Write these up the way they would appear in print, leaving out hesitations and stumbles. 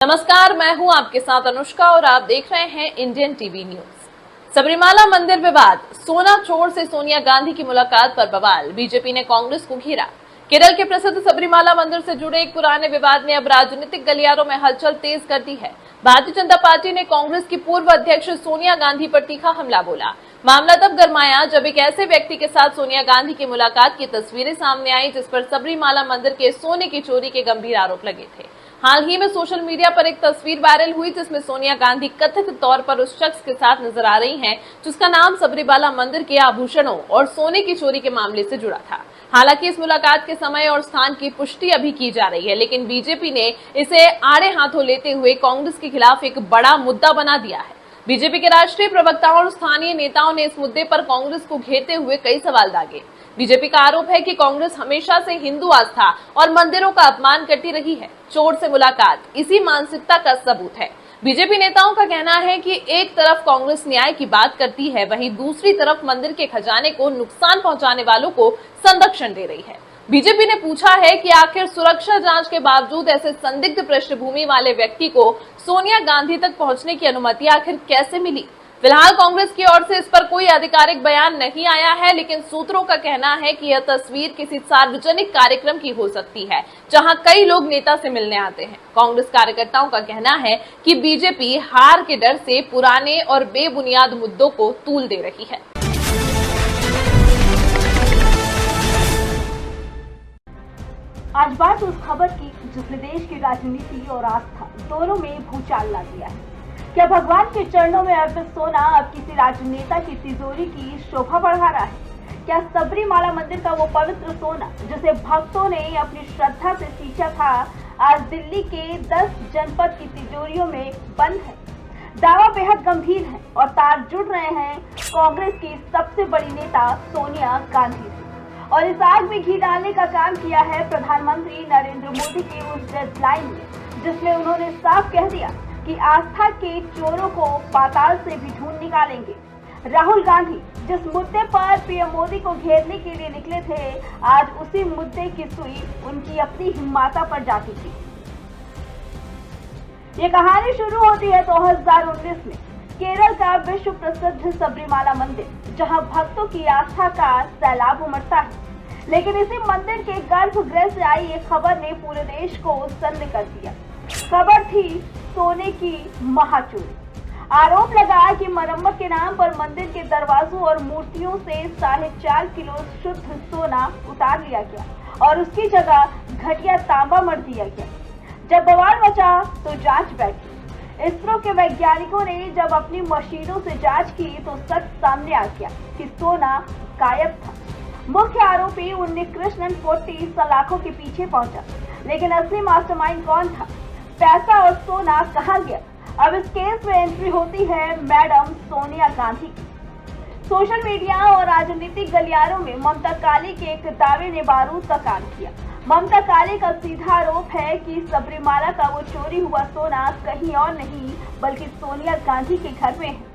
नमस्कार, मैं हूं आपके साथ अनुष्का और आप देख रहे हैं इंडियन टीवी न्यूज। सबरीमाला मंदिर विवाद, सोना चोर से सोनिया गांधी की मुलाकात पर बवाल, बीजेपी ने कांग्रेस को घेरा। केरल के प्रसिद्ध सबरीमाला मंदिर से जुड़े एक पुराने विवाद ने अब राजनीतिक गलियारों में हलचल तेज कर दी है। भारतीय जनता पार्टी ने कांग्रेस की पूर्व अध्यक्ष सोनिया गांधी पर तीखा हमला बोला। मामला तब गरमाया जब एक ऐसे व्यक्ति के साथ सोनिया गांधी की मुलाकात की तस्वीरें सामने आई जिस पर सबरीमाला मंदिर के सोने की चोरी के गंभीर आरोप लगे थे। हाल ही में सोशल मीडिया पर एक तस्वीर वायरल हुई जिसमें सोनिया गांधी कथित तौर पर उस शख्स के साथ नजर आ रही हैं जिसका नाम सबरीमाला मंदिर के आभूषणों और सोने की चोरी के मामले से जुड़ा था। हालांकि इस मुलाकात के समय और स्थान की पुष्टि अभी की जा रही है, लेकिन बीजेपी ने इसे आड़े हाथों लेते हुए कांग्रेस के खिलाफ एक बड़ा मुद्दा बना दिया है। बीजेपी के राष्ट्रीय प्रवक्ताओं और स्थानीय नेताओं ने इस मुद्दे पर कांग्रेस को घेरते हुए कई सवाल दागे। बीजेपी का आरोप है कि कांग्रेस हमेशा से हिंदू आस्था और मंदिरों का अपमान करती रही है। चोर से मुलाकात इसी मानसिकता का सबूत है। बीजेपी नेताओं का कहना है कि एक तरफ कांग्रेस न्याय की बात करती है, वहीं दूसरी तरफ मंदिर के खजाने को नुकसान पहुंचाने वालों को संरक्षण दे रही है। बीजेपी ने पूछा है कि आखिर सुरक्षा जांच के बावजूद ऐसे संदिग्ध पृष्ठभूमि वाले व्यक्ति को सोनिया गांधी तक पहुंचने की अनुमति आखिर कैसे मिली। फिलहाल कांग्रेस की ओर से इस पर कोई आधिकारिक बयान नहीं आया है, लेकिन सूत्रों का कहना है कि यह तस्वीर किसी सार्वजनिक कार्यक्रम की हो सकती है जहां कई लोग नेता से मिलने आते हैं। कांग्रेस कार्यकर्ताओं का कहना है कि बीजेपी हार के डर से पुराने और बेबुनियाद मुद्दों को तूल दे रही है। आज बात उस खबर की जिसने देश की राजनीति और आस्था दोनों में भूचाल ला दिया है। क्या भगवान के चरणों में अर्पित सोना अब किसी राजनेता की तिजोरी की शोभा बढ़ा रहा है? क्या सबरीमाला मंदिर का वो पवित्र सोना जिसे भक्तों ने अपनी श्रद्धा से सींचा था, आज दिल्ली के 10 जनपद की तिजोरियों में बंद है? दावा बेहद गंभीर है और तार जुड़ रहे हैं कांग्रेस की सबसे बड़ी नेता सोनिया गांधी से। और इस आग में घी डालने का काम किया है प्रधानमंत्री नरेंद्र मोदी की उस डेडलाइन में, जिसमें उन्होंने साफ कह दिया कि आस्था के चोरों को पाताल से भी ढूंढ निकालेंगे। राहुल गांधी जिस मुद्दे पर पीएम मोदी को घेरने के लिए निकले थे, आज उसी मुद्दे की सुई उनकी अपनी हिम्मता पर जाती थी। ये कहानी शुरू होती है 2019 में केरल का विश्व प्रसिद्ध सबरीमाला मंदिर, जहां भक्तों की आस्था का सैलाब उमड़ता है। लेकिन इसी मंदिर के गर्भगृह से आई एक खबर ने पूरे देश को सन्न कर दिया। खबर थी सोने की महाचोरी। आरोप लगा कि मरम्मत के नाम पर मंदिर के दरवाजों और मूर्तियों से 4.5 किलो शुद्ध सोना उतार लिया गया और उसकी जगह घटिया तांबा मर दिया गया। जब बवाल मचा तो जांच बैठी। इसरो के वैज्ञानिकों ने जब अपनी मशीनों से जांच की तो सच सामने आ गया कि सोना गायब था। मुख्य आरोपी उन्नीकृष्णन पोट्टी सलाखों के पीछे पहुंचा, लेकिन असली मास्टरमाइंड कौन था? पैसा और सोना कहां गया? अब इस केस में एंट्री होती है मैडम सोनिया गांधी की। सोशल मीडिया और राजनीतिक गलियारों में ममता काली के एक दावे ने बारूद का काम किया। ममता काली का सीधा आरोप है कि सबरीमाला का वो चोरी हुआ सोना कहीं और नहीं बल्कि सोनिया गांधी के घर में है।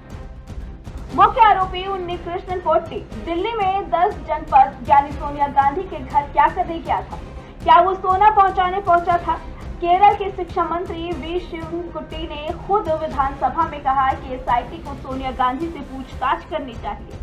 मुख्य आरोपी उन्नीकृष्णन पोट्टी दिल्ली में 10 जनपद यानी सोनिया गांधी के घर क्या करने गया था? क्या वो सोना पहुंचाने पहुंचा था? केरल के शिक्षा मंत्री वी शिवनकुट्टी ने खुद विधानसभा में कहा कि एसआईटी को सोनिया गांधी से पूछताछ करनी चाहिए।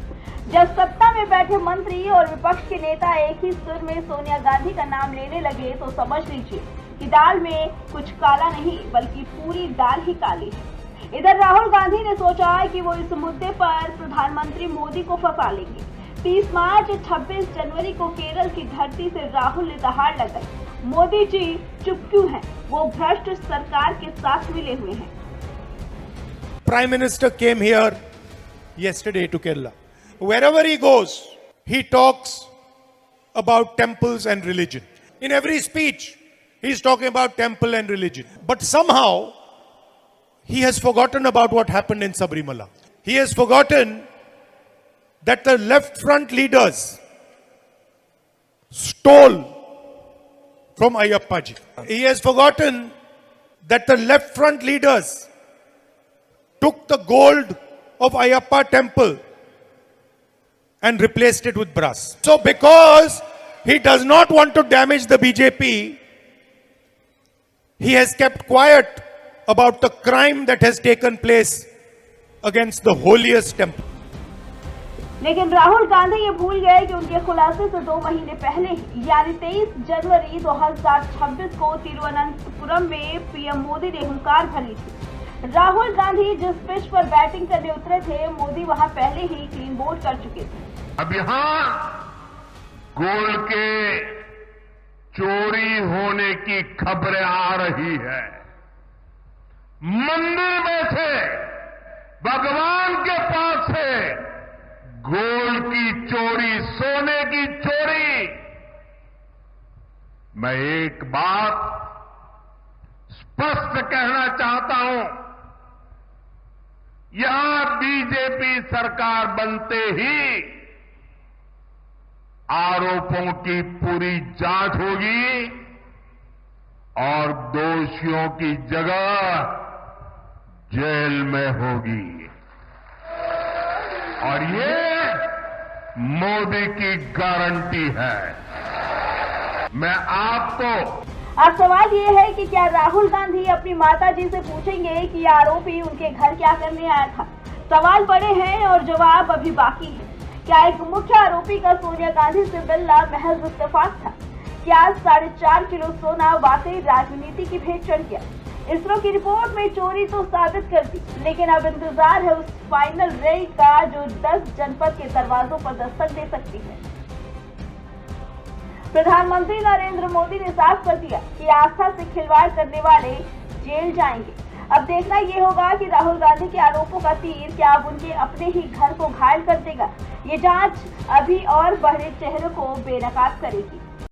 जब सत्ता में बैठे मंत्री और विपक्ष के नेता एक ही सुर में सोनिया गांधी का नाम लेने लगे तो समझ लीजिए कि दाल में कुछ काला नहीं बल्कि पूरी दाल ही काली है। इधर राहुल गांधी ने सोचा कि वो इस मुद्दे पर प्रधानमंत्री मोदी को फंसा लेंगे। 30 मार्च 26 जनवरी को केरल की धरती से राहुल ने दहाड़ लगाई। मोदी जी चुप क्यों हैं? वो भ्रष्ट सरकार के साथ मिले हुए हैं। Prime Minister came here yesterday to Kerala. Wherever he goes, he talks about temples and religion. In every speech, he's talking about temple and religion. But somehow, he has forgotten about what happened in Sabrimala. He has forgotten that the left front leaders stole from Ayyappa ji. He has forgotten that the left front leaders took the gold of Ayyappa temple and replaced it with brass. So because he does not want to damage the BJP, he has kept quiet about the crime that has taken place against the holiest temple. लेकिन राहुल गांधी ये भूल गए कि उनके खुलासे से 2 महीने पहले ही यानी 23 जनवरी 2026 को तिरुवनंतपुरम में पीएम मोदी ने हुंकार भरी थी। राहुल गांधी जिस पिच पर बैटिंग करने उतरे थे, मोदी वहां पहले ही क्लीन बोल्ड कर चुके थे। अब यहां गोल्ड के चोरी होने की खबरें आ रही है। मंदिर में से, भगवान के पास से गोल्ड की चोरी, सोने की चोरी। मैं एक बात स्पष्ट कहना चाहता हूं, यहां बीजेपी सरकार बनते ही आरोपों की पूरी जांच होगी और दोषियों की जगह जेल में होगी। और ये मोदी की गारंटी है। मैं आपको अब सवाल ये है कि क्या राहुल गांधी अपनी माता जी से पूछेंगे कि आरोपी उनके घर क्या करने आया था? सवाल बड़े हैं और जवाब अभी बाकी है। क्या एक मुख्य आरोपी का सोनिया गांधी से मिलना महज इत्तेफाक था? क्या 4.5 किलो सोना वाकई राजनीति की भेंट चढ़ गया? इसरो की रिपोर्ट में चोरी तो साबित कर दी, लेकिन अब इंतजार है उस फाइनल रेड का जो 10 जनपद के दरवाजों पर दस्तक दे सकती है। प्रधानमंत्री नरेंद्र मोदी ने साफ कर दिया कि आस्था से खिलवाड़ करने वाले जेल जाएंगे। अब देखना ये होगा कि राहुल गांधी के आरोपों का तीर क्या अब उनके अपने ही घर को घायल कर देगा। ये जांच अभी और बड़े चेहरों को बेनकाब करेगी।